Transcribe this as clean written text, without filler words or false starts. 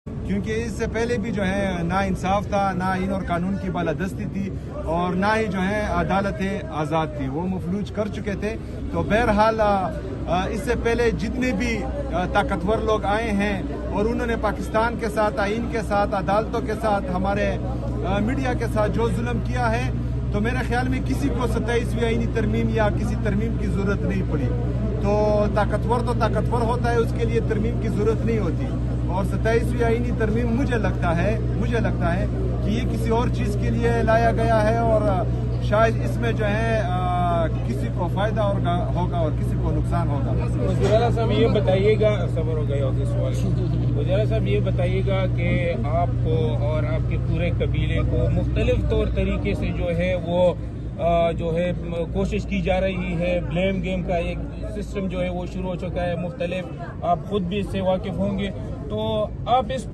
کیونکہ اس سے پہلے بھی جو ہے نا انصاف تھا، نہ آئین اور قانون کی بالادستی تھی، اور نہ ہی جو ہے عدالت آزاد تھی، وہ مفلوج کر چکے تھے۔ تو بہرحال اس سے پہلے جتنے بھی طاقتور لوگ آئے ہیں اور انہوں نے پاکستان کے ساتھ، آئین کے ساتھ، عدالتوں کے ساتھ، ہمارے میڈیا کے ساتھ جو ظلم کیا ہے، تو میرے خیال میں کسی کو 27ویں آئینی ترمیم یا کسی ترمیم کی ضرورت نہیں پڑی۔ تو طاقتور ہوتا ہے، اس کے لیے ترمیم کی ضرورت نہیں ہوتی۔ اور 27ویں آئینی ترمیم مجھے لگتا ہے کہ یہ کسی اور چیز کے لیے لایا گیا ہے، اور شاید اس میں جو ہے کسی کو فائدہ ہوگا اور کسی کو نقصان ہوگا۔ وزیر اعلیٰ صاحب یہ بتائیے گا، صبر ہو گیا ہوگا سوال، وزیر اعلیٰ صاحب یہ بتائیے گا کہ آپ کو اور آپ کے پورے قبیلے کو مختلف طور طریقے سے جو ہے وہ کوشش کی جا رہی ہے، بلیم گیم کا ایک سسٹم جو ہے وہ شروع ہو چکا ہے مختلف، آپ خود بھی اس سے واقف ہوں گے، تو آپ اس